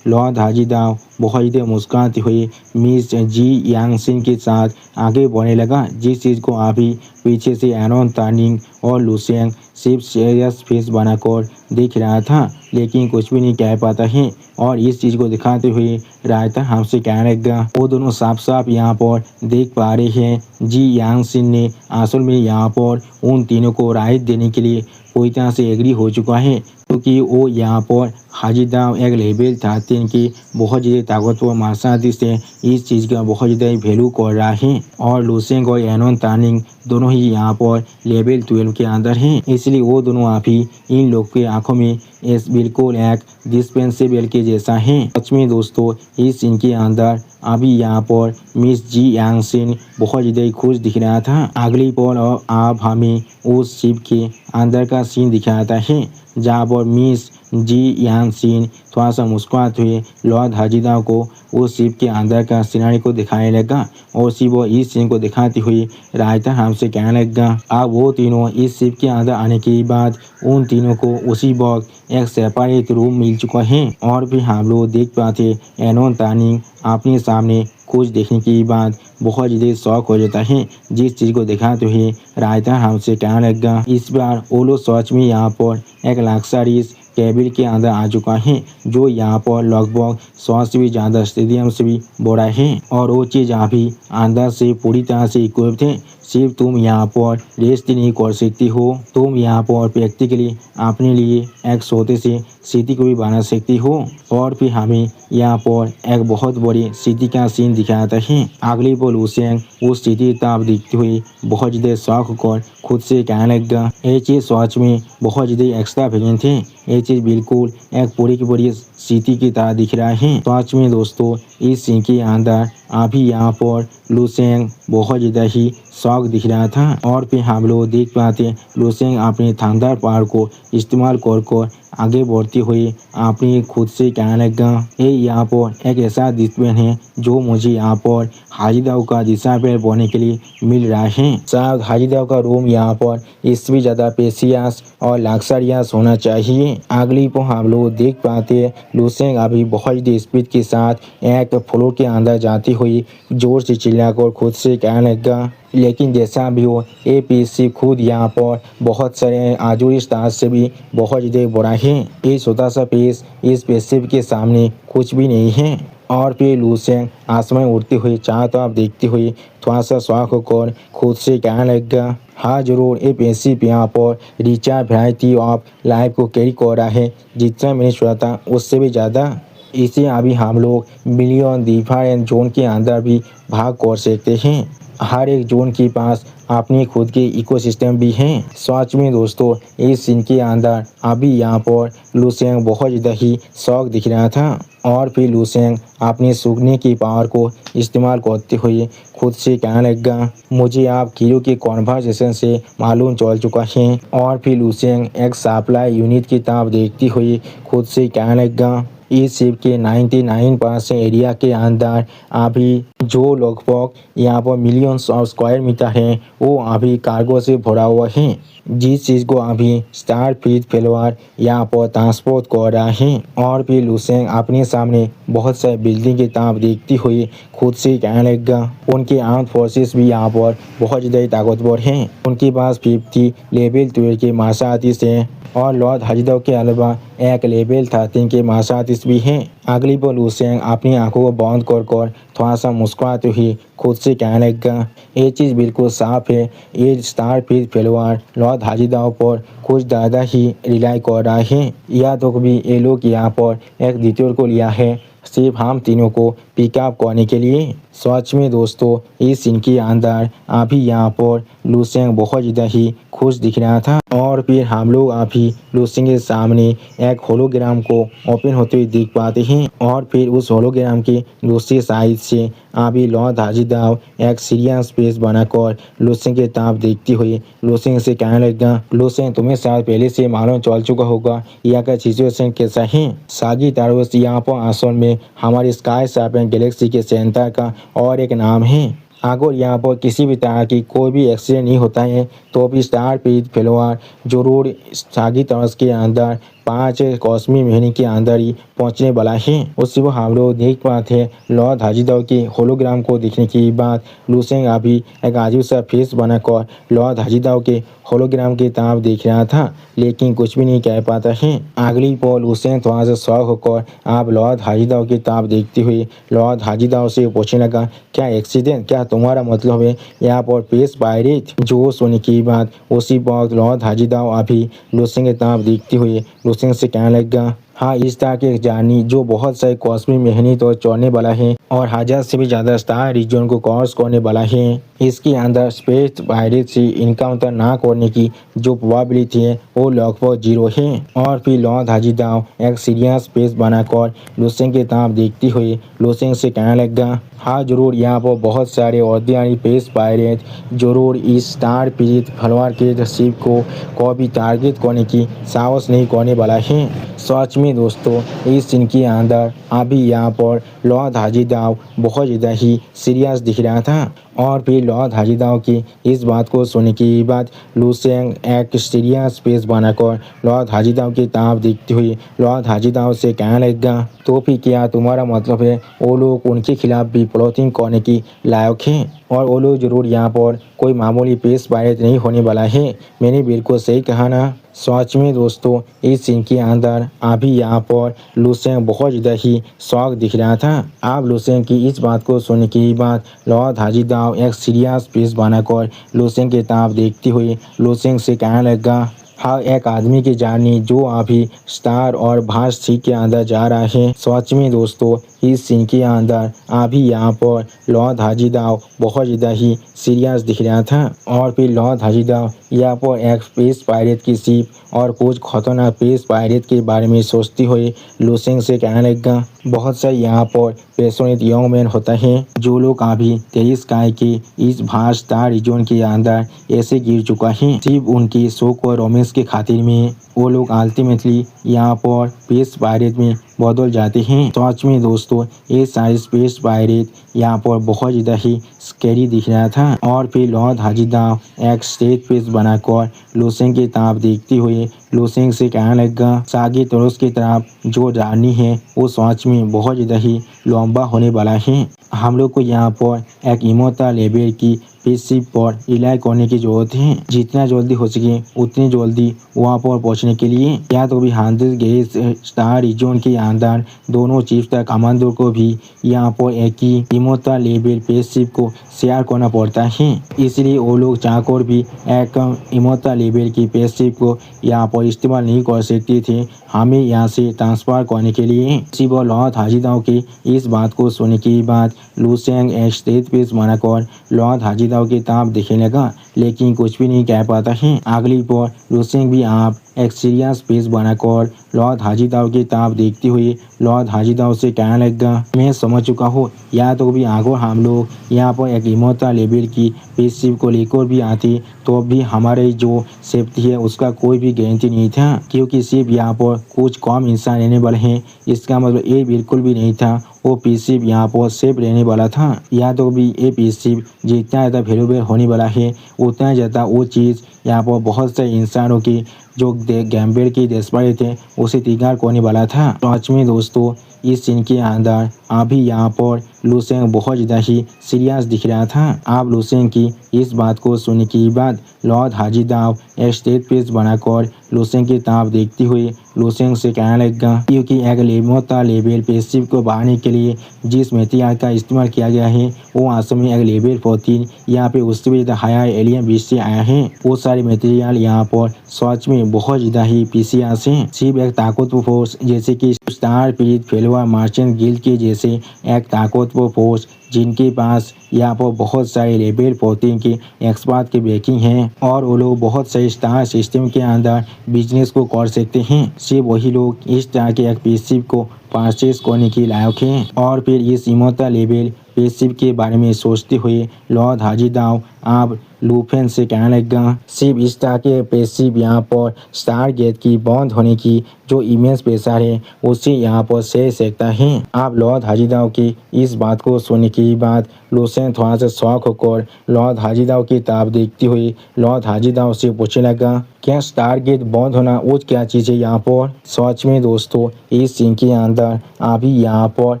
लॉर्ड हाजिदाओ बहुत ज़्यादा मुस्कुराते हुए मिस जी यांगसिन के साथ आगे बढ़ने लगा, जिस चीज़ को अभी पीछे से एनोन टर्निंग और लुसेंग सिर्फ सीरियस फेस बनाकर देख रहा था, लेकिन कुछ भी नहीं कह पाता है। और इस चीज़ को दिखाते हुए रायता हमसे कहने लगा वो दोनों साफ साफ यहाँ पर देख पा रहे हैं जी यांगसिन ने असल में यहाँ पर उन तीनों को राहत देने के लिए पूरी तरह से एग्री हो चुका है, क्योंकि वो यहाँ पर हाजिदाओ एक लेवल 13 की बहुत ज़्यादा ताकतवर मार्शल आर्टिस्ट है, इस चीज़ का बहुत ज़्यादा वैल्यू कर रहा है। और लुसेंग और एनोन टर्निंग दोनों ही यहाँ पर लेवल 12 के अंदर हैं, इसलिए वो दोनों अभी इन लोग के आंखों में इस बिल्कुल एक डिस्पेंसेबल के जैसा है। सच में दोस्तों इस सीन के अंदर अभी यहाँ पर मिस जी यांगसिन बहुत ज़्यादा खुश दिख रहा था। अगली पल और आप हमें उस शिप के अंदर का सीन दिखाता है जहाँ पर मिस जी यांगसिन थोड़ा सा मुस्कुराते हुए लॉर्ड हाजिदाओ को उस शिप के अंदर का सिनारी को दिखाने लगा और सिर्फ वो इस सीन को दिखाते हुए रायता हमसे कहने लगा अब वो तीनों इस शिप के अंदर आने के बाद उन तीनों को उसी वक्त एक सेपरेट रूम मिल चुका है। और भी हम लोग देख पाते एनोन टर्निंग अपने सामने कुछ देखने के बाद बहुत ज़्यादा शौक हो जाता है, जिस चीज़ को दिखाते हुए रायता हमसे कहने लगा इस बार वो लोग सच में यहाँ पर एक लग्जरियस केबिन के अंदर आ चुका है जो यहाँ पर लगभग 100 से भी ज़्यादा स्टेडियम से भी बड़ा है और वो चीज़ अभी अंदर से पूरी तरह से इक्विप्ड है। सिर्फ तुम यहाँ पर रेस्ट नहीं कर सकती हो, तुम यहाँ पर प्रैक्टिकली अपने लिए एक छोटे से सिटी को भी बना सकती हो। और फिर हमें यहाँ पर एक बहुत बड़ी सिटी का सीन दिखाता है। अगली पल लुसेंग उस सिटी तरफ देखते हुए बहुत ज़्यादा शौक होकर खुद से कहने लगा ये चीज़ सच में बहुत ज़्यादा एक्स्ट्रा वेरिएंट है, ये चीज़ बिल्कुल एक पूरी की पूरी सिटी की तरह दिख रहा है। सच में दोस्तों इस सीन के अंदर अभी यहाँ पर लुसेंग बहुत ज़्यादा ही शौक दिख रहा था और फिर हम लोग देख पाते लुसेंग अपने थंडर पावर को इस्तेमाल कर आगे बढ़ते हुए अपनी खुद से कहने लगा ये यहाँ पर एक ऐसा डिस्प्लेन है जो मुझे यहाँ पर हाजिदाओ का डिसाइपल बनने के लिए मिल रहा है। शायद हाजिदाओ का रूम यहाँ पर इससे भी ज़्यादा पेशियस और लग्जरियस होना चाहिए। अगली पर हम लोग देख पाते लुसेंग अभी बहुत स्पीड के साथ एक फ्लोर के अंदर जाती हुई जोर से चिल्लाकर खुद से कहने लगा लेकिन जैसा भी हो ये पीसी खुद यहाँ पर बहुत सारे आजूरी स्टार से भी बहुत ज़्यादा बड़ा है, ये छोटा सा पीस इस स्पेसशिप के सामने कुछ भी नहीं है। और फिर लुसेंग आसमान उड़ते हुए चारों तरफ देखते हुए थोड़ा सा शौक होकर खुद से कहने लगा हाँ जरूर ये स्पेसशिप यहाँ पर रिचार्ज वैरायटी ऑफ लाइफ को कैरी कर रहा है, जितना मैंने सुना था उससे भी ज़्यादा। इसे अभी हम लोग मिलियन डिफरेंट जोन के अंदर भी भाग कर सकते हैं, हर एक जोन के पास अपनी खुद के इकोसिस्टम भी हैं। सच में दोस्तों इस सीन के अंदर अभी यहाँ पर लुसेंग बहुत ज़्यादा ही शौक दिख रहा था और फिर लुसेंग अपनी सूखने की पावर को इस्तेमाल करते हुए खुद से कहने लगा मुझे आप कीरो के कॉन्वर्सेशन से मालूम चल चुका है। और फिर लुसेंग एक सप्लाई यूनिट की तरफ देखती हुई खुद से कहने लगा इस शिप के 99% एरिया के अंदर अभी जो लगभग यहाँ पर मिलियंस ऑफ स्क्वायर मीटर है वो अभी कार्गो से भरा हुआ है, जिस चीज़ को अभी स्टार फ्लीट फ्लावर यहाँ पर ट्रांसपोर्ट कर रहा है। और फिर लुसेंग अपने सामने बहुत सारे बिल्डिंग की तरफ देखती हुई खुद से कहने लगा उनके आर्म फोर्सेस भी यहाँ पर बहुत ज़्यादा ताकतवर हैं, उनके पास 50 लेवल 12 के मार्शल आर्टिस्ट हैं और लॉर्ड हाजिदाओ के अलावा एक लेवल 13 के मार्शल आर्टिस्ट भी हैं। अगली बार लुसेंग अपनी आंखों को बंद कर थोड़ा सा मुस्कुराते हुए खुद से कहने लगा ये चीज़ बिल्कुल साफ है, ये स्टार फ्लीट फ्लावर लॉर्ड हाजिदाओ पर कुछ ज़्यादा ही रिलाई कर रहा है, या तो कभी ये लोग यहाँ पर एक द्वितीय को लिया है, सिर्फ हम तीनों को पिकअप करने के लिए। सच में दोस्तों इस सीन के अंदर अभी यहाँ पर लुसेंग बहुत ज़्यादा ही खुश दिख रहा था और फिर हम लोग अभी लुसेंग के सामने एक होलोग्राम को ओपन होते हुए देख पाते हैं और फिर उस होलोग्राम के दूसरी साइड से अभी लॉर्ड हाजीदाव एक सीरियस फेस बनाकर लुसेंग के तरफ देखते हुए लुसेंग से कहने लगा, लुसेंग तुम्हें शायद पहले से मालूम चल चुका होगा यहाँ का सिचुएशन कैसा है। सागिटारोस यहाँ पर असल में हमारे स्काई सर्पेंट गैलेक्सी के सेंटर का और एक नाम है। अगर यहाँ पर किसी भी तरह की कोई भी एक्सीडेंट नहीं होता है तो भी स्टार पीट फेलोवर जरूर सागिटारोस के अंदर 5 कौसमी महीने के अंदर ही पहुंचने वाला है। उसी वो हम लोग देख पाते हैं लॉर्ड हाजीदाव के होलोग्राम को देखने के बाद लुसेंग अभी एक अजीब सा फेस बनाकर लॉर्ड हाजीदाव के होलोग्राम के तरफ देख रहा था लेकिन कुछ भी नहीं कह पाता है। अगली पल लुसेंग थोड़ा सा शॉक होकर आप लॉर्ड हाजीदाव की तरफ देखते हुए लॉर्ड हाजीदाव से पूछने लगा, क्या एक्सीडेंट, क्या तुम्हारा मतलब है यहाँ पर पेस पायरेट। जो सुनने की बात उसी वक्त लॉर्ड हाजीदाव अभी लुसेंग की तरफ देखते हुए लुसेंग से कहने लगा, हाँ इस तरह के जर्नी जो बहुत सारे कॉस्मी मेहनत और चढ़ने वाला है और 1000 से भी ज़्यादा स्टार रीजन को क्रॉस करने वाला है। इसके अंदर स्पेस पायरेट से इनकाउंटर ना करने की जो प्रोबेबिलिटी है वो लगभग 0 है। और फिर लॉर्ड हाजीदाव एक सीरियस फेस बनाकर लुसेंग के तरफ देखते हुए लुसेंग से कहने लगा, हाँ जरूर यहाँ पर बहुत सारे ऑर्डिनरी पेस पायरेट जरूर इस स्टार पीड़ित फलवार के शिप को कभी टारगेट करने की साहस नहीं करने वाला है। सच में दोस्तों इस सीन के अंदर अभी यहाँ पर लॉर्ड हाजीदाव बहुत ज़्यादा ही सीरियस दिख रहा था और फिर लॉर्ड हाजीदाव की इस बात को सुनने के बाद लुसेंग एक सीरियस फेस बनाकर लॉर्ड हाजीदाव की तरफ देखते हुए लॉर्ड हाजीदाव से कहने लगा, तो फिर क्या तुम्हारा मतलब है वो लोग उनके खिलाफ भी प्लॉटिंग करने की लायक हैं और वो लोग जरूर यहाँ पर कोई मामूली पेस पायरेट नहीं होने वाला है। मैंने बिल्कुल सही कहा ना। सच में दोस्तों इस सीन के अंदर अभी यहाँ पर लुसेंग बहुत ज़्यादा ही शौक दिख रहा था। आप लुसेंग की इस बात को सुनने के बाद लॉर्ड हाजीदाव एक सीरियस फेस बनाकर लुसेंग के तरफ देखते हुए लुसेंग से कहने लगा, हाँ एक आदमी की जानी जो अभी स्टार और भास ठीक के अंदर जा रहा है। सच में दोस्तों इस सीन के अंदर अभी यहाँ पर लॉर्ड हाजीदाव बहुत ज़्यादा ही सीरियस दिख रहा था और फिर लॉर्ड हाजीदाव यहाँ पर एक पेस पायरेट की शिप और कुछ खतरनाक पेस पायरेट के बारे में सोचते हुए लुसेंग से कहने लगा, बहुत सारे यहाँ पर पैशनेट यंग मैन होता है जो लोग अभी 23 काय के इस भास्ट स्टार रीजन के अंदर ऐसे गिर चुका है सिर्फ उनकी शौक और रोमांस के खातिर में वो लोग अल्टीमेटली यहाँ पर पेस पायरेट में बदल जाते हैं। सच में दोस्तों ये सारे स्पेस पायरेट यहाँ पर बहुत ज़्यादा ही स्कैरी दिख रहा था और फिर लॉर्ड हाजीदाव एक स्टेज पेस बनाकर लुसेंग की तरफ देखते हुए लुसेंग से कहने लगा, सागिटारोस की तरफ जो जर्नी है वो सच में बहुत ज़्यादा ही लंबा होने वाला है। हम लोग को यहाँ पर एक इमोर्टल लेवल की स्पेसशिप पर रिलाई करने की जरूरत है। जितना जल्दी हो सके उतनी जल्दी वहाँ पर पहुँचने के लिए या तो भी 100 गैस स्टार रीजन के अंदर दोनों चीफ का कमांडर को भी यहाँ पर एक ही इमोर्टल लेवल स्पेसशिप को शेयर करना पड़ता है। इसलिए वो लोग चाहकर भी एक इमोर्टल लेवल की स्पेसशिप को यहाँ पर इस्तेमाल नहीं कर सकते थे हमें यहाँ से ट्रांसफर करने के लिए। सिर्फ लॉर्ड हाजीदाव की इस बात को सुनने के बाद लुसेंग एक स्टेज पेस बनाकर लॉर्ड हाजीदाव की तरफ देखने लगा लेकिन कुछ भी नहीं कह पाता है। अगली पर लुसेंग भी आप एक सीरियस फेस बनाकर लॉर्ड हाजीदाव की तरफ देखते हुए लॉर्ड हाजीदाव से कहने लगा, मैं समझ चुका हूँ या तो भी अगर हम लोग यहाँ पर एक इमोर्टल लेवल की स्पेसशिप को लेकर भी आते तो भी हमारे जो सेफ्टी है उसका कोई भी गारंटी नहीं था क्योंकि सिर्फ यहाँ पर कुछ कम इंसान रहने वाले हैं। इसका मतलब ये बिल्कुल भी नहीं था वो पीसीप यहाँ पर सेफ रहने वाला था। या तो भी ये पीसीप जितना ज़्यादा वैल्यूएबल होने वाला है उतना ज़्यादा वो चीज़ यहाँ पर बहुत से इंसानों की जो गैम्बल की देशवाली थे उसे तिगार करने वाला था। सच में दोस्तों इस सीन के अंदर अभी यहाँ पर लुसेंग बहुत ज़्यादा ही सीरियस दिख रहा था। आप लुसेंग की इस बात को सुनने के बाद लॉर्ड हाजीदाव एक स्टेज पेस बनाकर लुसेंग की तरफ देखते हुए लुसेंग से कहने लगा, क्योंकि एक इमोर्टल लेवल स्पेसशिप को बढ़ाने के लिए जिस मटेरियल का इस्तेमाल किया गया है वो असल में एक लेवल 14 यहाँ पे उससे भी ज़्यादा हायर एलियन बीच से आया है। वो सारे मटेरियल यहाँ पर सच में बहुत ज़्यादा ही पीसीआर से सिर्फ एक ताकतवर फोर्स जैसे कि स्टार पीड़ित फेलवा मार्चेंट गिल्ड के जैसे एक ताकतवर फोर्स जिनके पास यहाँ पर बहुत सारे लेवल 14 के एक्सपर्ट की बैकिंग है और वो लोग बहुत सारे स्टार सिस्टम के अंदर बिजनेस को कर सकते हैं। सिर्फ वही लोग इस तरह के एक पेशिप को परचेज करने के लायक हैं। और फिर इस इमोर्टल लेवल पेशिप के बारे में सोचते हुए लॉर्ड हाजीदाव आप लूफेन से कहने लगा, सिर्फ इस तरह के पेशिप यहाँ पर स्टार गेट की बंद होने की जो इमेज प्रेशर है उसे यहाँ पर सह सकता है। आप लॉर्ड हाजीदाव की इस बात को सुनने के बाद लूसेन थोड़ा सा शौक होकर लॉर्ड हाजीदाव की तरफ देखते हुए लॉर्ड हाजीदाव से पूछने लगा, क्या स्टार गेट बंद होना वो क्या चीज़ है यहाँ पर? सच में दोस्तों इस सीन के अंदर अभी यहाँ पर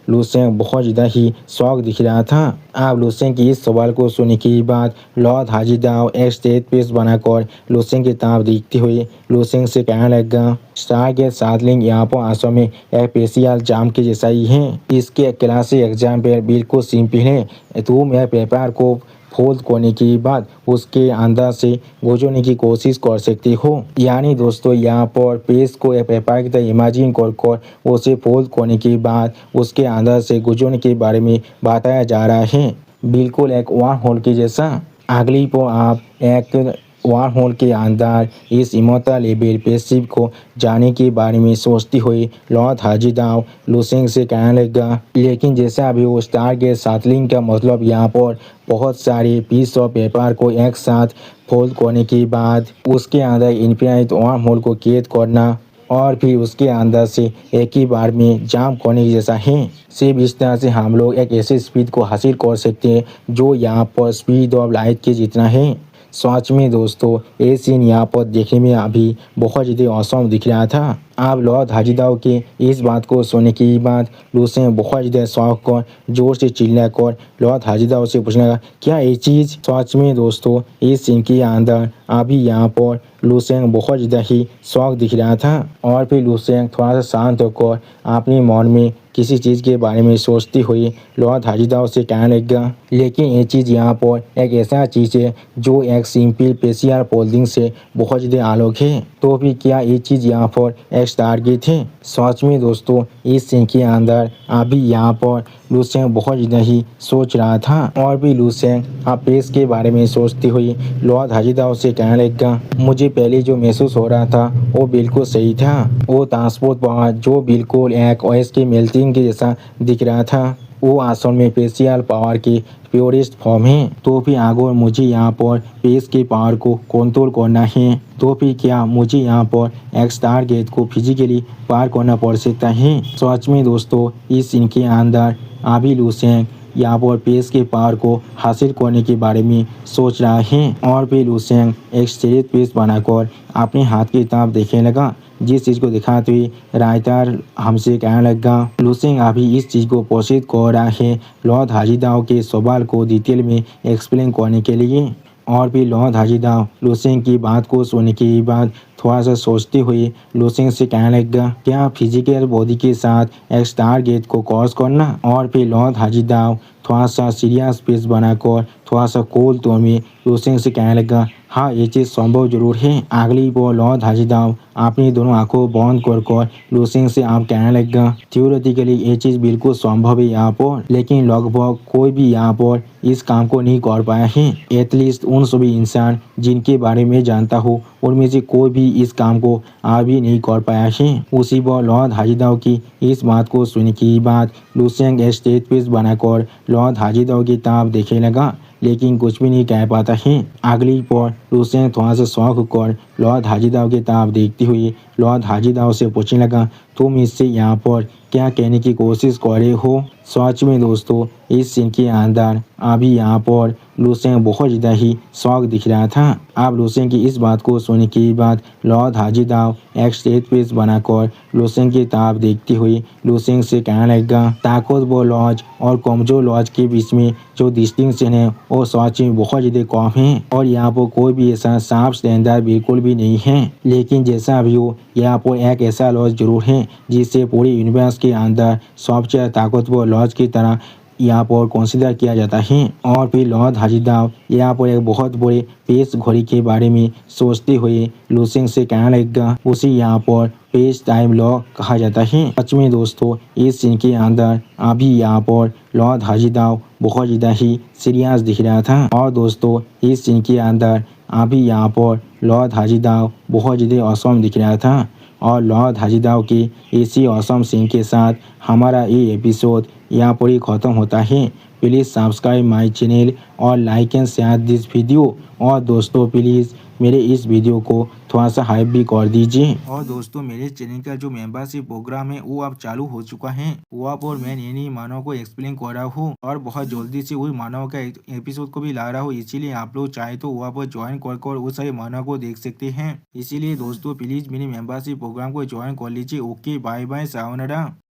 लूसेन बहुत ज़्यादा ही शौक दिख रहा था। आप लूसेन की इस सवाल को सुनने के बाद लॉर्ड हाजीदाव एक स्टेट पेस बनाकर लूसेन की तरफ देखते हुए लूसेन से कहने लगा, स्टार गेट सार्टलिंग यहाँ पर आंसू में एक पेशियल जाम के जैसा ही है। इसके क्लासिक एग्जाम्पल बिल्कुल सिंपल है। तुम यह पेपर को फोल्ड करने के बाद उसके अंदर से गुजरने की कोशिश कर सकते हो। यानी दोस्तों यहाँ पर पेज को एक पेपर की तरह इमेजिन कर उसे फोल्ड करने के बाद उसके अंदर से गुजरने के बारे में बताया जा रहा है, बिल्कुल एक वन होल के जैसा। अगली पर आप एक वन होल के अंदर इस इमोर्टल लेवल पेशिप को जाने के बारे में सोचते हुए लॉर्ड हाजीदाव लूसेन से कहने लगा, लेकिन जैसा अभी वो स्टार गेट सार्टलिंग का मतलब यहाँ पर बहुत सारे पीस ऑफ पेपर को एक साथ फोल्ड करने के बाद उसके अंदर इन्फिनाइट वन होल को कैद करना और फिर उसके अंदर से एक ही बार में जाम करने जैसा है। सिर्फ इस तरह से हम लोग एक ऐसे स्पीड को हासिल कर सकते हैं जो यहाँ पर स्पीड ऑफ लाइट के जितना है। सच में दोस्तों ये सीन यहाँ पर देखने में अभी बहुत ज़्यादा औसम दिख रहा था। आप लॉर्ड हाजीदाव के इस बात को सुनने के बाद लूसेन बहुत ज़्यादा शौक कर जोर से चिल्ला कर लॉर्ड हाजीदाव से पूछने लगा, क्या ये चीज़? सच में दोस्तों इस सीन के अंदर अभी यहाँ पर लूसेन बहुत ज़्यादा ही शौक दिख रहा था। और फिर लूसेन थोड़ा सा शांत होकर अपने मन में किसी चीज़ के बारे में सोचते हुए लॉर्ड हाजीदाव से कहने लगा, लेकिन ये चीज़ यहाँ पर एक ऐसा चीज़ है जो एक सिंपल पेशियल फोल्डिंग से बहुत ज़्यादा अलग है। तो फिर क्या ये चीज़ यहाँ पर एक स्टार गेट है? सच में दोस्तों इस सीन के अंदर अभी यहाँ पर लूसेन बहुत ज़्यादा ही सोच रहा था। और भी लूसेन आप पेश के बारे में सोचते हुए लॉर्ड हाजीदाव से कहने लगा, मुझे पहले जो महसूस हो रहा था वो बिल्कुल सही था। वो ट्रांसपोर्ट पावर जो बिल्कुल एक ओएस के मेल्टिंग के जैसा दिख रहा था वो असल में पेशियल पावर की प्योरेस्ट फॉर्म है। तो फिर अगर मुझे यहाँ पर पेश के पावर को कंट्रोल करना है तो फिर क्या मुझे यहाँ पर एक स्टार गेट को फिजिकली पार करना पड़ सकता है? सच में दोस्तों इस सीन के अंदर अभी लूसेन यहाँ पर पेश के पावर को हासिल करने के बारे में सोच रहा है। और फिर लूसेन एक स्ट्रेट पेश बनाकर अपने हाथ की तरफ देखने लगा, जिस चीज़ को दिखाते हुए राइटर हमसे कहने लगा, लूसेन अभी इस चीज़ को प्रोसेस कर रहा है लॉर्ड हाजीदाव के सवाल को डिटेल में एक्सप्लेन करने के लिए। और फिर लॉर्ड हाजीदाव लूसेन की बात को सुनने के बाद थोड़ा सा सोचते हुए लूसेन से कहने लगा, क्या फिजिकल बॉडी के साथ एक स्टार गेट को क्रॉस करना? और फिर लॉर्ड हाजीदाव थोड़ा सा सीरियस फेस बनाकर थोड़ा सा कोल टोन में लूसेन से कहने लगा, हाँ ये चीज़ संभव जरूर है। अगली बार लॉर्ड हाजीदाव अपनी दोनों आंखों बंद कर लूसेन से आप कहने लगा, थ्योरेटिकली ये चीज़ बिल्कुल संभव है यहाँ पर, लेकिन लगभग कोई भी यहाँ पर इस काम को नहीं कर पाया है। एटलीस्ट उन सभी इंसान जिनके बारे में जानता हूँ उनमें से कोई भी इस काम को अभी नहीं कर पाया है। उसी पर लॉर्ड हाजीदाव की इस बात को सुनने के बाद लूसेन एक स्टेज पेश बनाकर लॉर्ड हाजीदाव की तरफ देखने लगा, लेकिन कुछ भी नहीं कह पाता है। अगली पर लूसेन थोड़ा सा शौक कर लॉर्ड हाजीदाव की तरफ देखते हुए लॉर्ड हाजीदाव से पूछने लगा, तुम इससे यहाँ पर क्या कहने की कोशिश कर रहे हो? सच में दोस्तों इस सीन के अंदर अभी यहाँ पर लूसेन बहुत ज़्यादा ही शौक दिख रहा था। अब लूसेन की इस बात को सुनने के बाद लॉर्ड हाजीदाव एक स्टेज पेश बनाकर लूसेन की तरफ देखते हुए लूसेन से कहने लगा, ताकतवर लॉज और कमजोर लॉज के बीच में जो डिस्टिंक्शन है वो सच में बहुत ज़्यादा कम है और यहाँ पर कोई भी ऐसा साफ स्टैंडर्ड बिल्कुल भी नहीं है। लेकिन जैसा भी हो यहाँ पर एक ऐसा लॉज जरूर है जिससे पूरे यूनिवर्स के अंदर सबसे ताकतवर लॉज की तरह यहाँ पर कंसिडर किया जाता है। और फिर लॉर्ड हाजीदाव यहाँ पर एक बहुत बड़े पेस घड़ी के बारे में सोचते हुए लूसिंग से कहने लगेगा, उसे यहाँ पर पेस टाइम लॉ कहा जाता है। सच में दोस्तों इस सीन के अंदर अभी यहाँ पर लॉर्ड हाजीदाव बहुत ज़्यादा ही सीरियस दिख रहा था। और दोस्तों इस सीन के अंदर अभी यहाँ पर लॉर्ड हाजीदाव बहुत ज़्यादा औसम दिख रहा था। और लॉर्ड हाजीदाव के इसी औसम सीन के साथ हमारा ये एपिसोड यहाँ पर ही ख़त्म होता है। प्लीज़ सब्सक्राइब माय चैनल और like and share this video. और दोस्तों प्लीज़ मेरे इस वीडियो को थोड़ा सा हाइप भी कर दीजिए। और दोस्तों मेरे चैनल का जो मेंबरशिप प्रोग्राम है वो अब चालू हो चुका है। वहाँ पर मैं नई नई मानव को एक्सप्लेन कर रहा हूँ और बहुत जल्दी से वही मानव का एपिसोड को भी ला रहा हूँ। इसीलिए आप लोग चाहे तो वहाँ पर ज्वाइन कर वो सारे मानव को देख सकते हैं। इसीलिए दोस्तों प्लीज मेरी मेंबरशिप प्रोग्राम को ज्वाइन कर लीजिए। Okay bye bye sayonara.